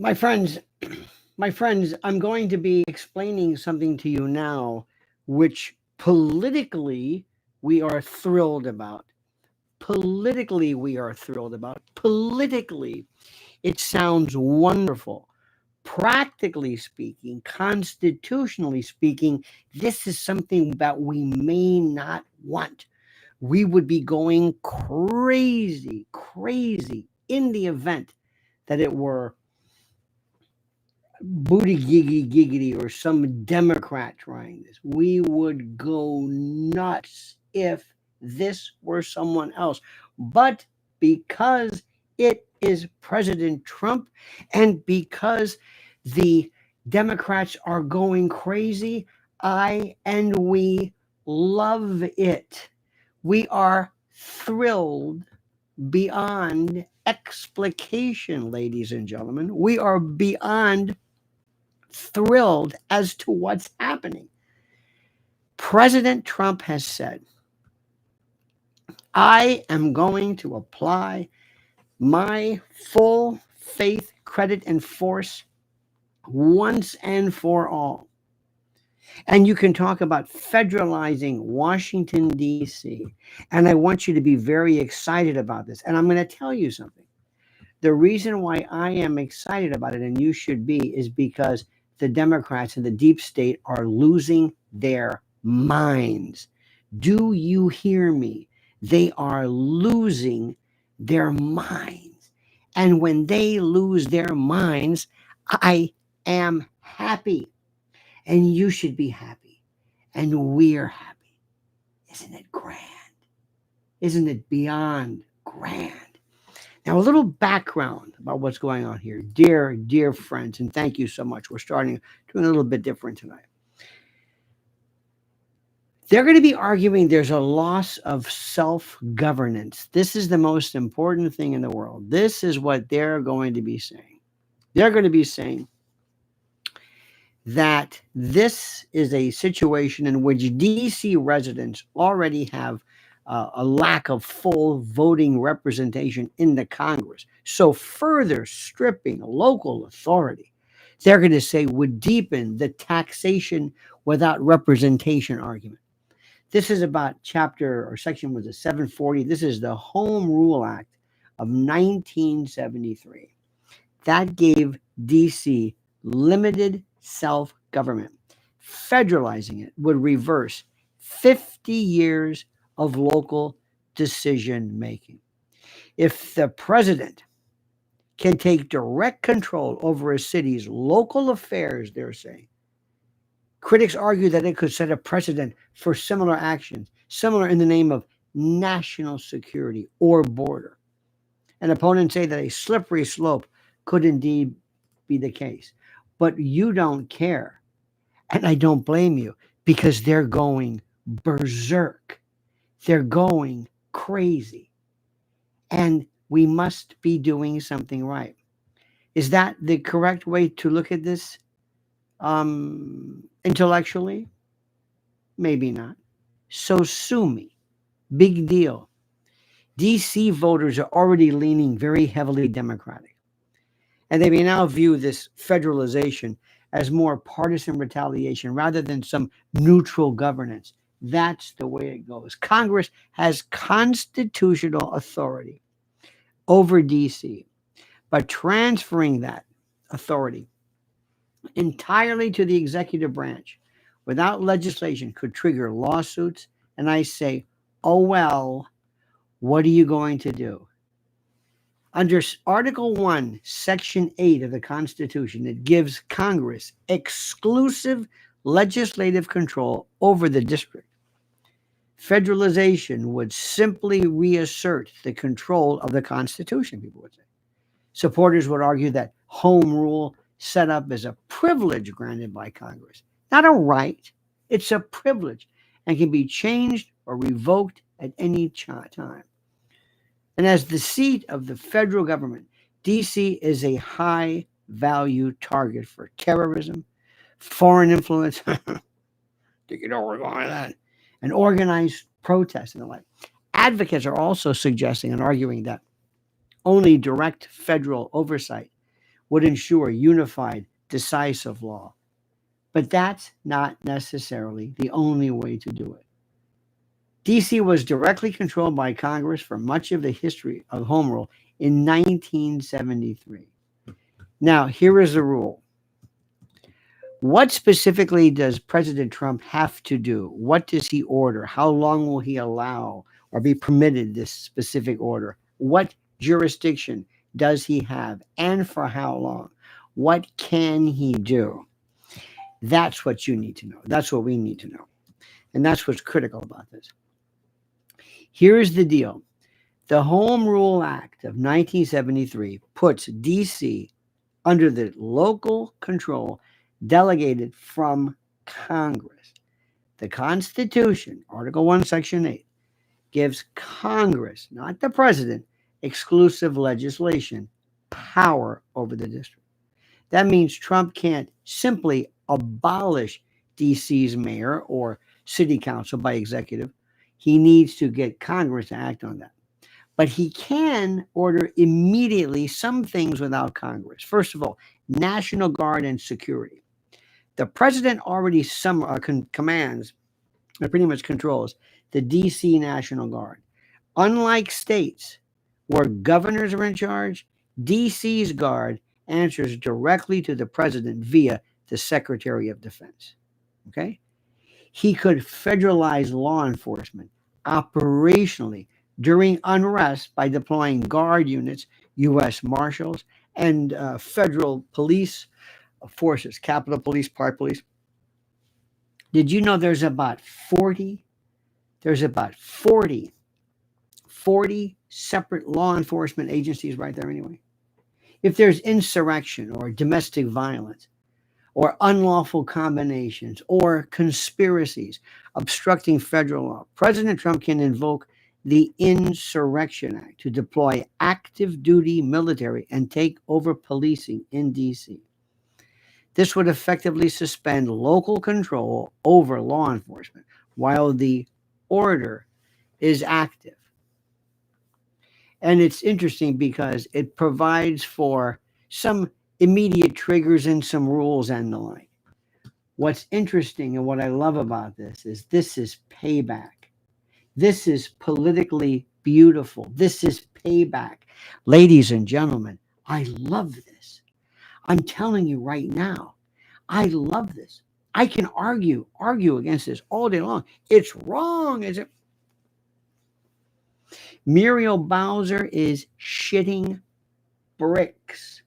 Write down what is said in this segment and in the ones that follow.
My friends, my friends, I'm going to be explaining something to you now, which politically we are thrilled about. Politically, we are thrilled about. Politically, it sounds wonderful. Practically speaking, constitutionally speaking, this is something that we may not want. We would be going crazy, crazy in the event that it were booty giggity or some Democrat trying this. We would go nuts if this were someone else. But because it is President Trump and because the Democrats are going crazy, I and we love it. We are thrilled beyond explication, ladies and gentlemen. We are beyond thrilled as to what's happening. President Trump has said, I am going to apply my full faith, credit, and force once and for all. And you can talk about federalizing Washington, D.C. And I want you to be very excited about this. And I'm going to tell you something. The reason why I am excited about it, and you should be, is because the Democrats and the deep state are losing their minds. Do you hear me? They are losing their minds. And when they lose their minds, I am happy. And you should be happy. And we're happy. Isn't it grand? Isn't it beyond grand? Now, a little background about what's going on here. Dear friends, and thank you so much. We're starting doing a little bit different tonight. They're going to be arguing there's a loss of self governance. This is the most important thing in the world. This is what they're going to be saying. They're going to be saying that this is a situation in which DC residents already have a lack of full voting representation in the Congress. So, further stripping local authority, they're going to say would deepen the taxation without representation argument. This is about chapter or section was it 740. This is the Home Rule Act of 1973. That gave DC limited self government. Federalizing it would reverse 50 years of local decision making. If the president can take direct control over a city's local affairs, they're saying, critics argue that it could set a precedent for similar actions, similar in the name of national security or border. And opponents say that a slippery slope could indeed be the case. But you don't care. And I don't blame you because they're going berserk. They're going crazy. And we must be doing something right. Is that the correct way to look at this intellectually? Maybe not. So sue me. Big deal. DC voters are already leaning very heavily Democratic. And they may now view this federalization as more partisan retaliation rather than some neutral governance. That's the way it goes. Congress has constitutional authority over DC, but transferring that authority entirely to the executive branch without legislation could trigger lawsuits. And I say, oh, well, what are you going to do? Under Article 1, Section 8 of the Constitution, it gives Congress exclusive legislative control over the district. Federalization would simply reassert the control of the Constitution, people would say. Supporters would argue that home rule set up as a privilege granted by Congress, not a right. It's a privilege and can be changed or revoked at any time. And as the seat of the federal government, DC is a high value target for terrorism, foreign influence, you know where we're going with that, and organized protests and the like. Advocates are also suggesting and arguing that only direct federal oversight would ensure unified, decisive law. But that's not necessarily the only way to do it. DC was directly controlled by Congress for much of the history of home rule in 1973. Now, here is the rule. What specifically does President Trump have to do? What does he order? How long will he allow or be permitted this specific order? What jurisdiction does he have and for how long? What can he do? That's what you need to know. That's what we need to know. And that's what's critical about this. Here's the deal. The Home Rule Act of 1973 puts DC under the local control delegated from Congress. The Constitution, Article 1, Section 8, gives Congress, not the president, exclusive legislation power over the district. That means Trump can't simply abolish DC's mayor or city council by executive. He needs to get Congress to act on that. But he can order immediately some things without Congress. First of all, National Guard and security. The president already commands, or pretty much controls, the DC National Guard. Unlike states where governors are in charge, DC's guard answers directly to the president via the Secretary of Defense. Okay? He could federalize law enforcement operationally during unrest by deploying guard units, U.S. Marshals, and federal police forces, Capitol Police, Park Police. Did you know there's about 40 separate law enforcement agencies right there anyway? If there's insurrection or domestic violence or unlawful combinations or conspiracies obstructing federal law, President Trump can invoke the Insurrection Act to deploy active duty military and take over policing in DC. This would effectively suspend local control over law enforcement while the order is active. And it's interesting because it provides for some immediate triggers and some rules and the like. What's interesting and what I love about this is payback. This is politically beautiful. This is payback. Ladies and gentlemen, I love this. I'm telling you right now, I love this. I can argue against this all day long. It's wrong. Is it? Muriel Bowser is shitting bricks.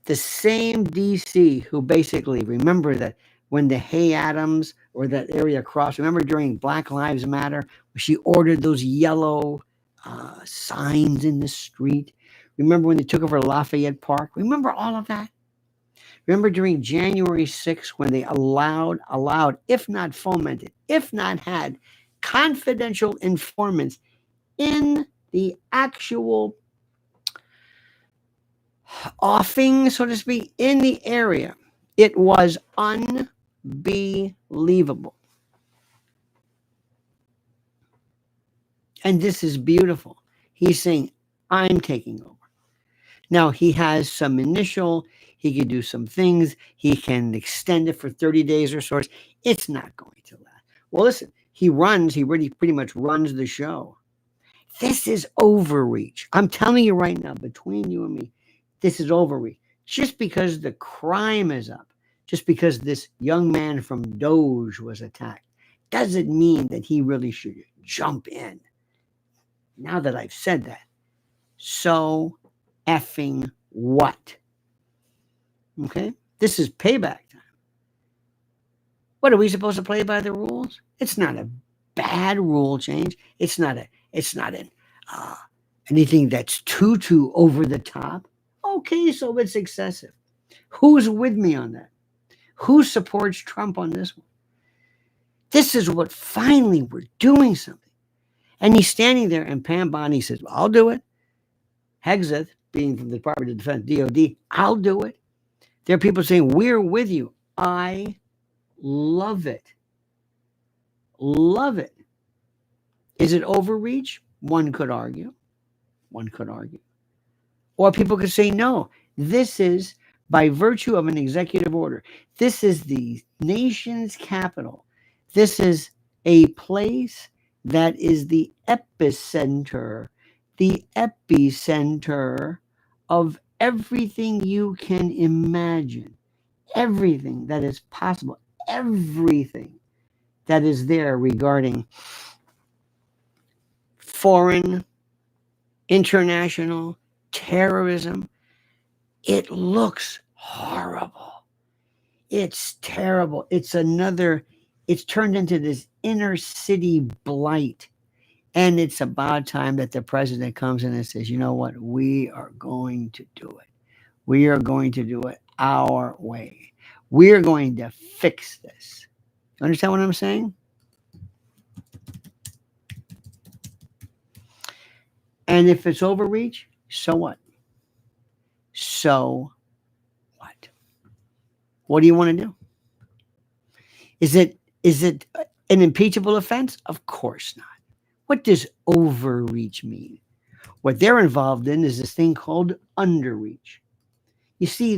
The same DC who basically, remember that when the Hay Adams or that area crossed, remember during Black Lives Matter, she ordered those yellow signs in the street? Remember when they took over Lafayette Park? Remember all of that? Remember during January 6th when they allowed, if not fomented, if not had confidential informants in the actual offing, so to speak, in the area? It was unbelievable. And this is beautiful. He's saying, I'm taking over. Now, he has some initial, he can do some things. He can extend it for 30 days or so. It's not going to last. Well, listen, he really pretty much runs the show. This is overreach. I'm telling you right now, between you and me, this is overreach. Just because the crime is up, just because this young man from Doge was attacked, doesn't mean that he really should jump in. Now that I've said that, so effing what? Okay? This is payback time. What, are we supposed to play by the rules? It's not a bad rule change. It's not anything that's too over the top. Okay, so it's excessive. Who's with me on that? Who supports Trump on this one? This is what finally we're doing something. And he's standing there, and Pam Bondi says, well, I'll do it. Hegseth, being from the Department of Defense, DOD, I'll do it. There are people saying, we're with you. I love it. Love it. Is it overreach? One could argue. Or people could say, no, This is by virtue of an executive order. This is the nation's capital. This is a place that is the epicenter of everything you can imagine, everything that is possible, everything that is there regarding foreign, international terrorism. It looks horrible. It's terrible. It's turned into this inner city blight. And it's about time that the president comes in and says, you know what? We are going to do it. We are going to do it our way. We are going to fix this. You understand what I'm saying? And if it's overreach, so what? So what? What do you want to do? Is it an impeachable offense? Of course not. What does overreach mean? What they're involved in is this thing called underreach. You see,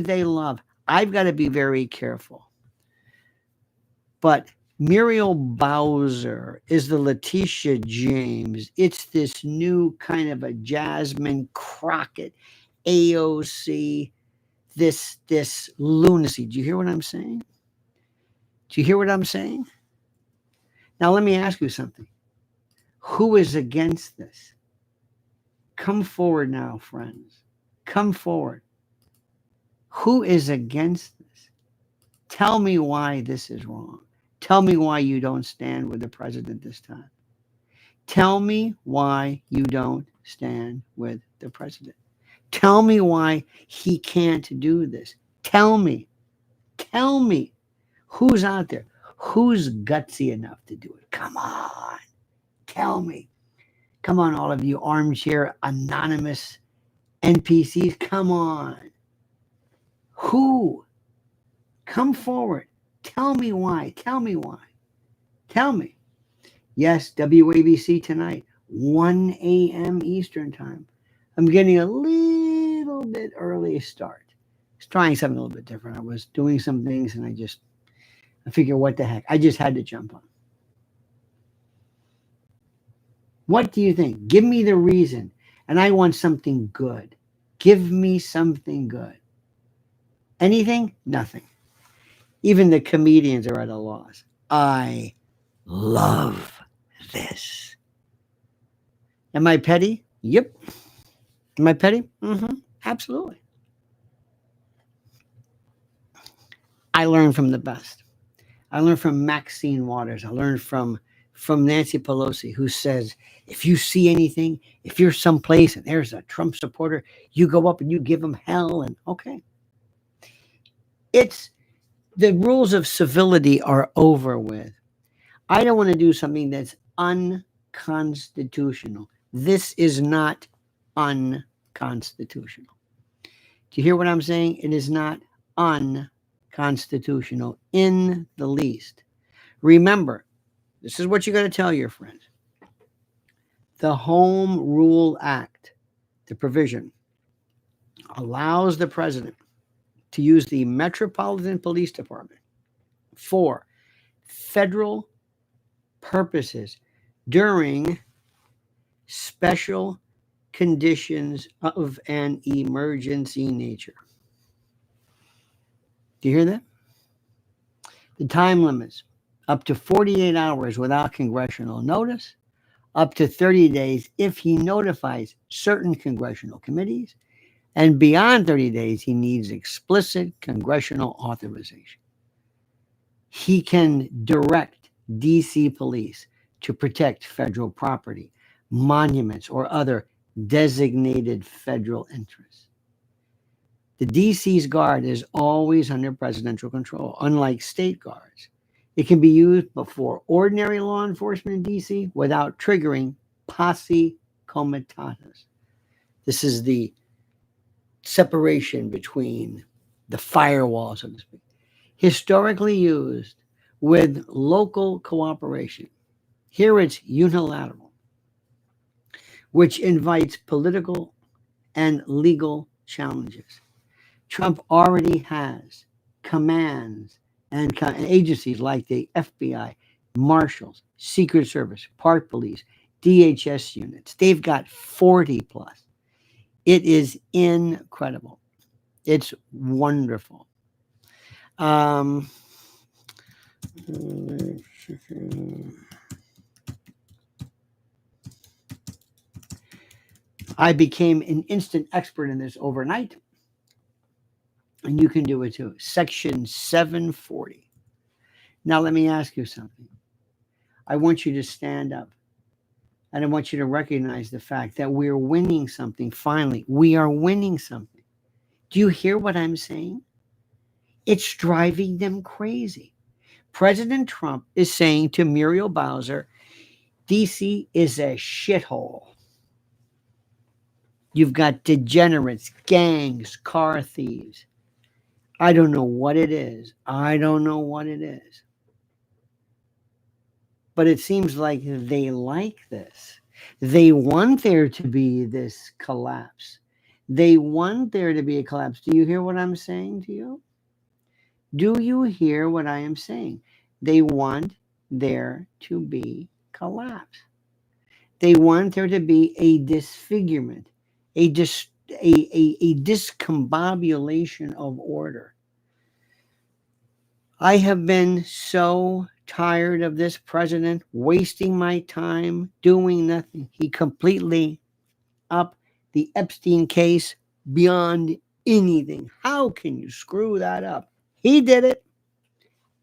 I've got to be very careful. But Muriel Bowser is the Letitia James. It's this new kind of a Jasmine Crockett, AOC, this lunacy. Do you hear what I'm saying? Do you hear what I'm saying? Now let me ask you something. Who is against this? Come forward now, friends. Come forward. Who is against this? Tell me why this is wrong. Tell me why you don't stand with the president this time. Tell me why you don't stand with the president. Tell me why he can't do this. Tell me. Tell me. Who's out there? Who's gutsy enough to do it? Come on. Tell me. Come on, all of you armchair anonymous NPCs. Come on. Who? Come forward. Tell me why. Tell me why. Tell me. Yes, WABC tonight, 1 a.m. Eastern Time. I'm getting a little bit early start. I was trying something a little bit different. I was doing some things and I figured, what the heck? I just had to jump on. What do you think? Give me the reason. And I want something good. Give me something good. Anything? Nothing. Even the comedians are at a loss. I love this. Am I petty? Yep. Am I petty? Mm-hmm. Absolutely. I learned from the best. I learned from Maxine Waters. I learned from Nancy Pelosi, who says, if you see anything, if you're someplace and there's a Trump supporter, you go up and you give them hell. And okay. It's the rules of civility are over with. I don't want to do something that's unconstitutional. This is not unconstitutional. Do you hear what I'm saying? It is not unconstitutional in the least. Remember, this is what you got to tell your friends. The Home Rule Act, the provision, allows the president to use the Metropolitan Police Department for federal purposes during special conditions of an emergency nature. Do you hear that? The time limits up to 48 hours without congressional notice, up to 30 days if he notifies certain congressional committees, and beyond 30 days, he needs explicit congressional authorization. He can direct DC police to protect federal property, monuments, or other designated federal interests. The DC's guard is always under presidential control, unlike state guards. It can be used before ordinary law enforcement in DC without triggering posse comitatus. This is the separation between the firewall, so to speak. Historically used with local cooperation. Here it's unilateral, which invites political and legal challenges. Trump already has commands and agencies like the FBI, Marshals, Secret Service, Park Police, DHS units. They've got 40 plus. It is incredible. It's wonderful. Um, I became an instant expert in this overnight, and you can do it too. Section 740. Now, let me ask you something. I want you to stand up, and I want you to recognize the fact that we're winning something finally. We are winning something. Do you hear what I'm saying? It's driving them crazy. President Trump is saying to Muriel Bowser, DC is a shithole. You've got degenerates, gangs, car thieves. I don't know what it is. I don't know what it is. But it seems like they like this. They want there to be this collapse. They want there to be a collapse. Do you hear what I'm saying to you? Do you hear what I am saying? They want there to be collapse. They want there to be a disfigurement, a, a discombobulation of order. I have been so tired of this president wasting my time doing nothing. He completely up the Epstein case beyond anything. How can you screw that up? He did it.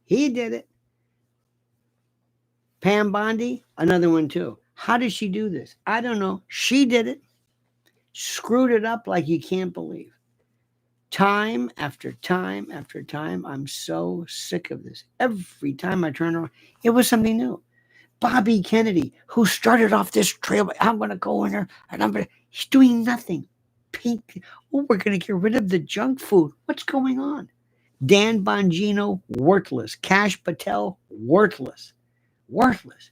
He did it. Pam Bondi, another one too. How did she do this? I don't know. She did it. Screwed it up like you can't believe. Time after time after time, I'm so sick of this. Every time I turn around, it was something new. Bobby Kennedy, who started off this trail, I'm going to go in there and he's doing nothing. Pink, oh, we're going to get rid of the junk food. What's going on? Dan Bongino, worthless. Kash Patel, worthless. Worthless.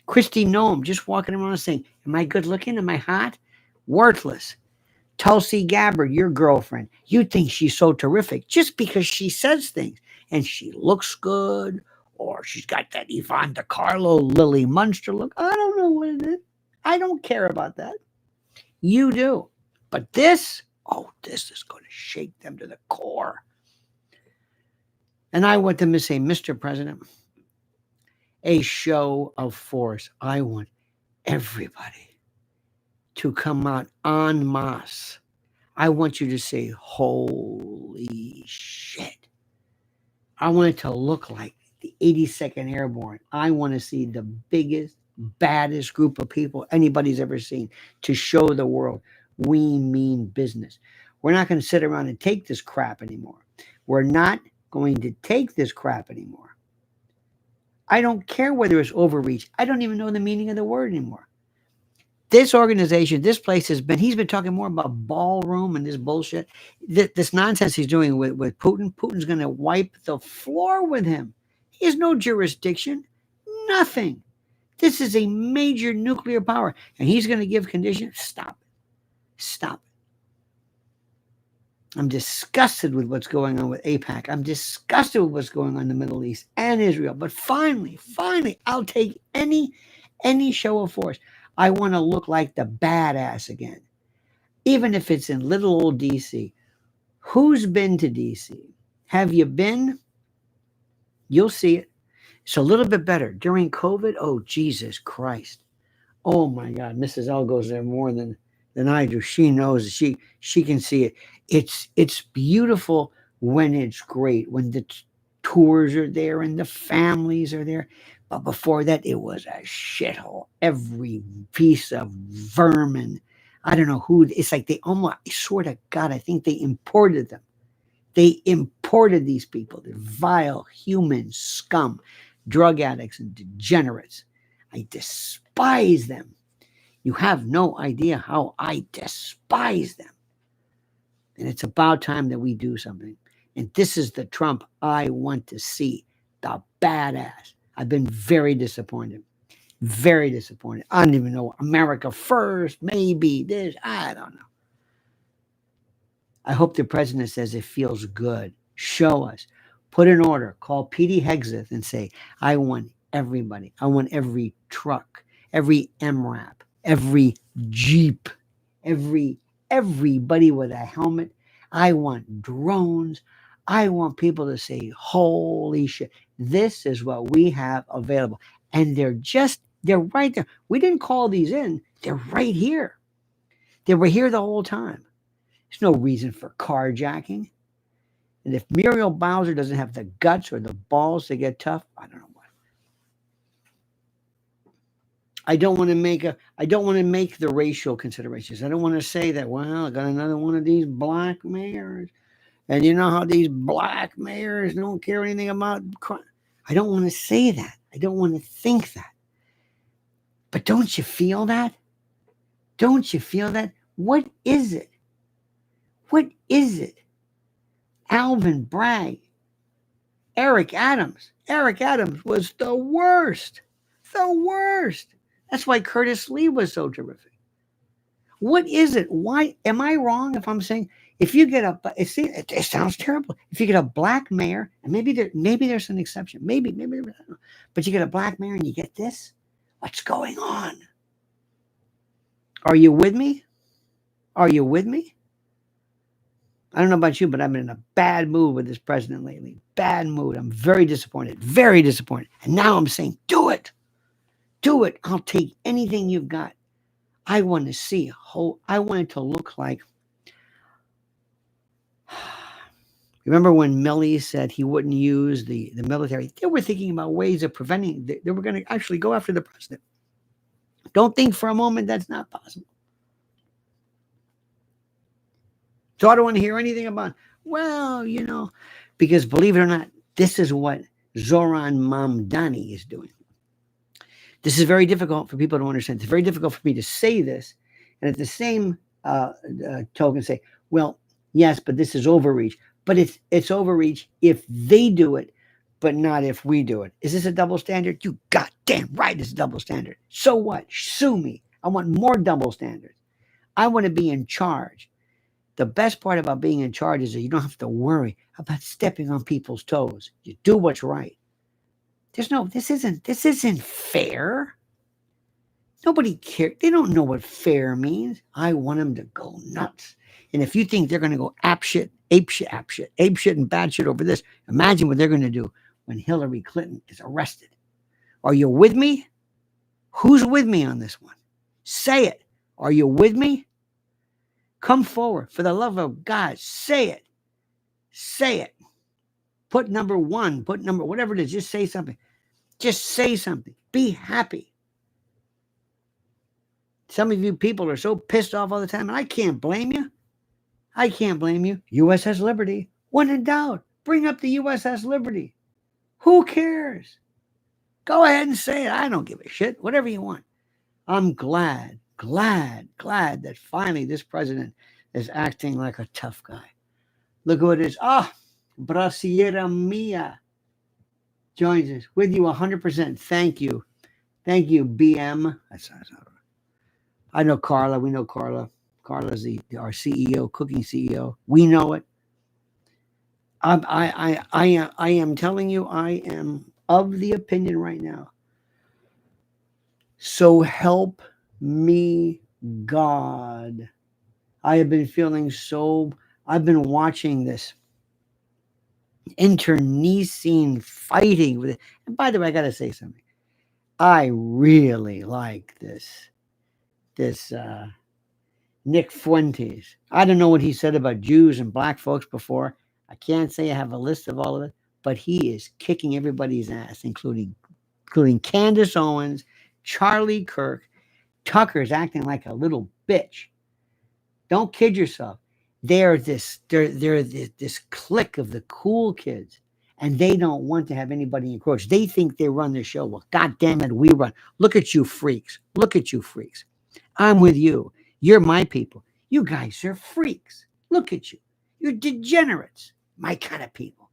Christy Noem, just walking around saying, am I good looking? Am I hot? Worthless. Tulsi Gabbard, your girlfriend, you think she's so terrific just because she says things and she looks good, or she's got that Yvonne DiCarlo, Lily Munster look. I don't know what it is. I don't care about that. You do. But this, oh, this is going to shake them to the core. And I want them to say, Mr. President, a show of force. I want everybody to come out en masse. I want you to say, holy shit. I want it to look like the 82nd Airborne. I want to see the biggest, baddest group of people anybody's ever seen to show the world we mean business. We're not going to sit around and take this crap anymore. We're not going to take this crap anymore. I don't care whether it's overreach. I don't even know the meaning of the word anymore. This organization, this place he's been talking more about ballroom and this bullshit, this nonsense he's doing with Putin. Putin's going to wipe the floor with him. He has no jurisdiction, nothing. This is a major nuclear power, and he's going to give conditions. Stop it. Stop it. I'm disgusted with what's going on with AIPAC. I'm disgusted with what's going on in the Middle East and Israel. But finally, I'll take any show of force. I want to look like the badass again, even if it's in little old DC. Who's been to DC? Have you been? You'll see it. It's a little bit better. During COVID, oh, Jesus Christ. Oh, my God. Mrs. L goes there more than I do. She knows. She can see it. It's beautiful when it's great, when the tours are there and the families are there. But before that, it was a shithole. Every piece of vermin. I don't know who. It's like they almost, I swear to God, I think they imported them. They imported these people. They're vile human scum, drug addicts and degenerates. I despise them. You have no idea how I despise them. And it's about time that we do something. And this is the Trump I want to see. The badass. I've been very disappointed. Very disappointed. I don't even know. America first, maybe this. I don't know. I hope the president says it feels good. Show us. Put an order. Call Petey Hegseth and say, I want everybody. I want every truck, every MRAP, every Jeep, every everybody with a helmet. I want drones. I want people to say, holy shit, this is what we have available. And they're right there. We didn't call these in. They're right here. They were here the whole time. There's no reason for carjacking. And if Muriel Bowser doesn't have the guts or the balls to get tough, I don't know what. I don't want to make the racial considerations. I don't want to say that, well, I got another one of these black mayors. And you know how these black mayors don't care anything about crime. I don't want to say that. I don't want to think that. But don't you feel that? Don't you feel that? What is it? What is it? Alvin Bragg, Eric Adams. Eric Adams was the worst. The worst. That's why Curtis Lee was so terrific. What is it? Why am I wrong if I'm saying if you get it sounds terrible. If you get a black mayor, and maybe there's an exception, maybe, but you get a black mayor and you get this, what's going on? Are you with me? Are you with me? I don't know about you, but I'm in a bad mood with this president lately. Bad mood. I'm very disappointed. Very disappointed. And now I'm saying, do it. Do it. I'll take anything you've got. I want to see I want it to look like. Remember when Milley said he wouldn't use the military? They were thinking about ways of preventing. They were going to actually go after the president. Don't think for a moment that's not possible. So I don't want to hear anything about, well, because believe it or not, this is what Zoran Mamdani is doing. This is very difficult for people to understand. It's very difficult for me to say this and at the same token say, well, yes, but this is overreach. But it's overreach if they do it, but not if we do it. Is this a double standard? You goddamn right it's a double standard. So what? Sue me. I want more double standards. I want to be in charge. The best part about being in charge is that you don't have to worry about stepping on people's toes. You do what's right. This isn't fair. Nobody cares. They don't know what fair means. I want them to go nuts. And if you think they're going to go ape shit, and bad shit over this, imagine what they're going to do when Hillary Clinton is arrested. Are you with me? Who's with me on this one? Say it. Are you with me? Come forward. For the love of God, say it. Say it. Put number one, whatever it is, just say something. Just say something. Be happy. Some of you people are so pissed off all the time, and I can't blame you. I can't blame you. USS Liberty. When in doubt, bring up the USS Liberty. Who cares? Go ahead and say it. I don't give a shit. Whatever you want. I'm glad that finally this president is acting like a tough guy. Look who it is. Bracier Mia joins us with you 100%. Thank you. Thank you, BM. I know Carla. We know Carla. Carla's our CEO, cooking CEO. We know it. I am telling you, I am of the opinion right now. So help me God. I have been feeling I've been watching this internecine fighting with it. And by the way, I got to say something. I really like this Nick Fuentes. I don't know what he said about Jews and black folks before. I can't say I have a list of all of it, but he is kicking everybody's ass, including Candace Owens, Charlie Kirk. Tucker's acting like a little bitch. Don't kid yourself. They're this clique of the cool kids, and they don't want to have anybody encroach. They think they run the show. Well, God damn it, we run. Look at you freaks. Look at you freaks. I'm with you. You're my people. You guys are freaks. Look at you. You're degenerates. My kind of people.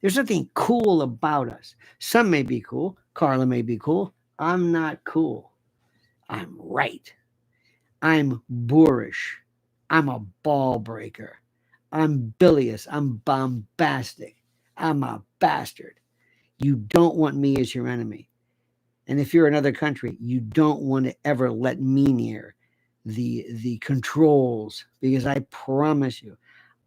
There's nothing cool about us. Some may be cool. Carla may be cool. I'm not cool. I'm right. I'm boorish. I'm a ball breaker. I'm bilious. I'm bombastic. I'm a bastard. You don't want me as your enemy. And if you're another country, you don't want to ever let me near the controls, because I promise you,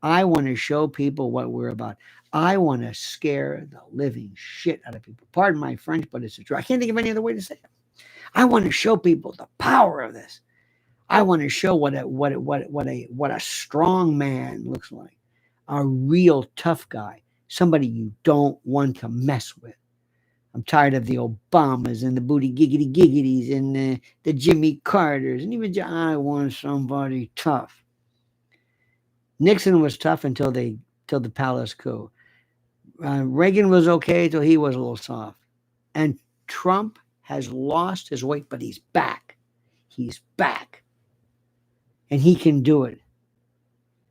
I want to show people what we're about. I want to scare the living shit out of people. Pardon my French, but it's the truth. I can't think of any other way to say it. I want to show people the power of this. I want to show what a strong man looks like. A real tough guy. Somebody you don't want to mess with. I'm tired of the Obamas and the booty giggity giggities and the Jimmy Carters. And even I want somebody tough. Nixon was tough until the palace coup. Reagan was okay till he was a little soft. And Trump has lost his weight, but he's back. He's back. And he can do it.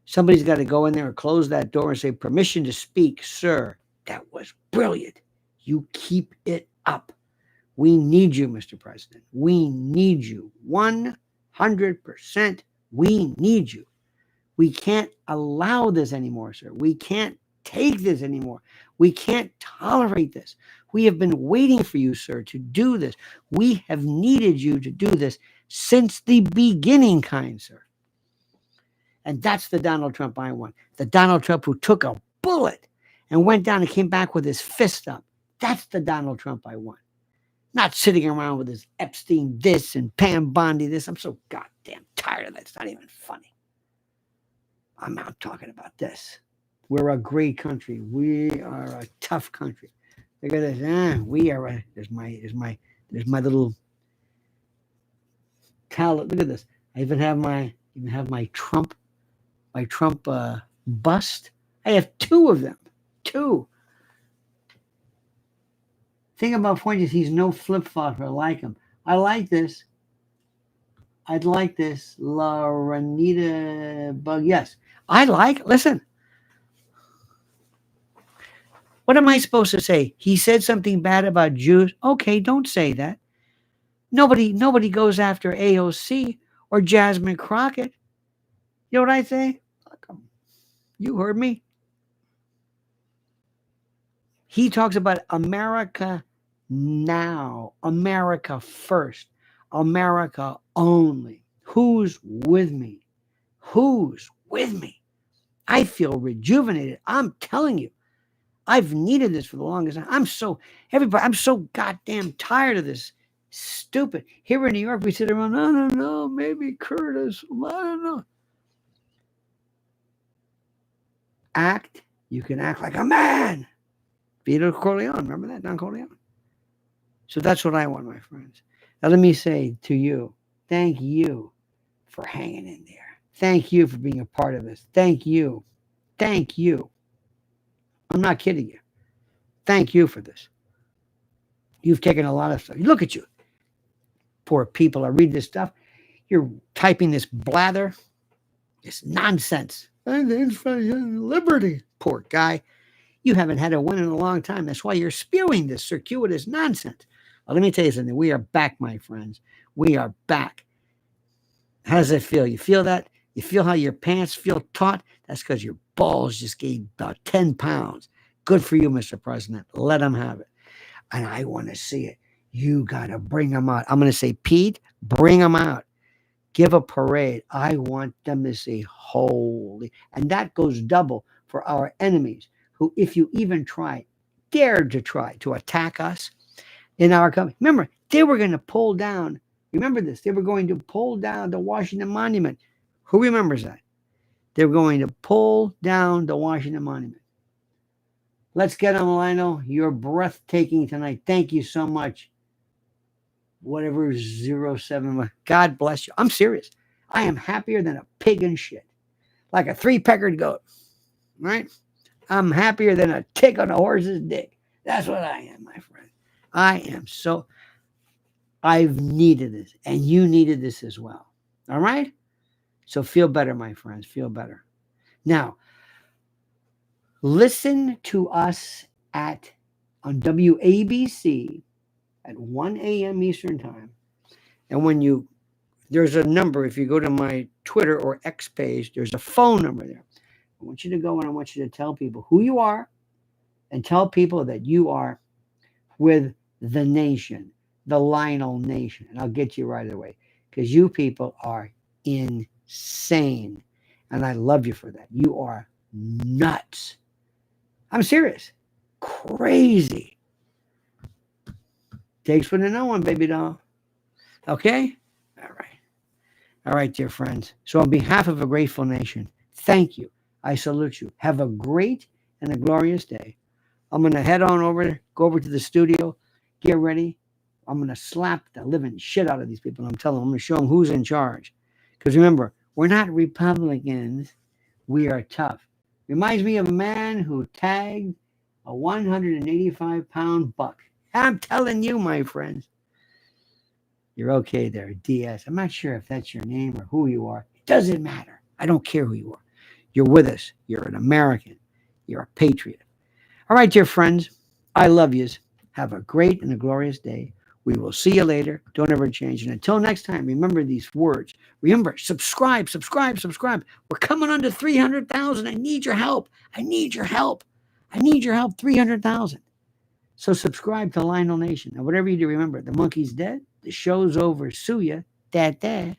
Somebody's got to go in there and close that door and say, permission to speak, sir. That was brilliant. You keep it up. We need you, Mr. President. We need you. 100%. We need you. We can't allow this anymore, sir. We can't take this anymore. We can't tolerate this. We have been waiting for you, sir, to do this. We have needed you to do this since the beginning, kind sir. And that's the Donald Trump I want. The Donald Trump who took a bullet and went down and came back with his fist up. That's the Donald Trump I want. Not sitting around with his Epstein this and Pam Bondi this. I'm so goddamn tired of that. It's not even funny. I'm not talking about this. We're a great country. We are a tough country. Look at this. We are a, there's my little talent. Look at this. I even have my Trump bust. I have two of them. Two. Thing about Point is he's no flip-flopper like him. I like this. I'd like this. La Ranita Bug. Yes. Listen. What am I supposed to say? He said something bad about Jews. Okay, don't say that. Nobody goes after AOC or Jasmine Crockett. You know what I say? You heard me. He talks about America now, America first, America only. Who's with me? Who's with me? I feel rejuvenated. I'm telling you, I've needed this for the longest time. I'm so goddamn tired of this stupid. Here in New York, we sit around, I don't know, maybe Curtis, I don't know. You can act like a man. Vito Corleone, remember that? Don Corleone. So that's what I want, my friends. Now let me say to you, thank you for hanging in there. Thank you for being a part of this. Thank you. Thank you. I'm not kidding you. Thank you for this. You've taken a lot of stuff. Look at you. Poor people. I read this stuff. You're typing this blather. This nonsense. Liberty. Poor guy. You haven't had a win in a long time. That's why you're spewing this circuitous nonsense. Well, let me tell you something. We are back, my friends. We are back. How does it feel? You feel that? You feel how your pants feel taut? That's because your balls just gained about 10 pounds. Good for you, Mr. President. Let them have it. And I want to see it. You got to bring them out. I'm going to say, Pete, bring them out. Give a parade. I want them to say, holy. And that goes double for our enemies who, if you even dared to try to attack us in our company. Remember, they were going to pull down. Remember this. They were going to pull down the Washington Monument. Who remembers that? They were going to pull down the Washington Monument. Let's get on, Lionel. You're breathtaking tonight. Thank you so much. Whatever 07. God bless you. I'm serious. I am happier than a pig in shit. Like a 3-peckered goat. Right? I'm happier than a tick on a horse's dick. That's what I am, my friend. I've needed this, and you needed this as well. All right? So feel better, my friends. Feel better. Now, listen to us on WABC at 1 a.m. Eastern Time. And there's a number, if you go to my Twitter or X page, there's a phone number there. I want you to go and I want you to tell people who you are and tell people that you are with the nation, the Lionel nation. And I'll get you right away because you people are insane. And I love you for that. You are nuts. I'm serious. Crazy. Takes one to know one, baby doll. Okay? All right. All right, dear friends. So, on behalf of a grateful nation, thank you. I salute you. Have a great and a glorious day. I'm going to head on over, go over to the studio, get ready. I'm going to slap the living shit out of these people. I'm telling them, I'm going to show them who's in charge. Because remember, we're not Republicans. We are tough. Reminds me of a man who tagged a 185-pound buck. I'm telling you, my friends. You're okay there, DS. I'm not sure if that's your name or who you are. It doesn't matter. I don't care who you are. You're with us. You're an American. You're a patriot. All right, dear friends. I love yous. Have a great and a glorious day. We will see you later. Don't ever change. And until next time, remember these words. Remember, subscribe, subscribe, subscribe. We're coming under 300,000. I need your help. I need your help. I need your help. 300,000. So subscribe to Lionel Nation. And whatever you do, remember, the monkey's dead. The show's over. Sue ya. Dad, dad.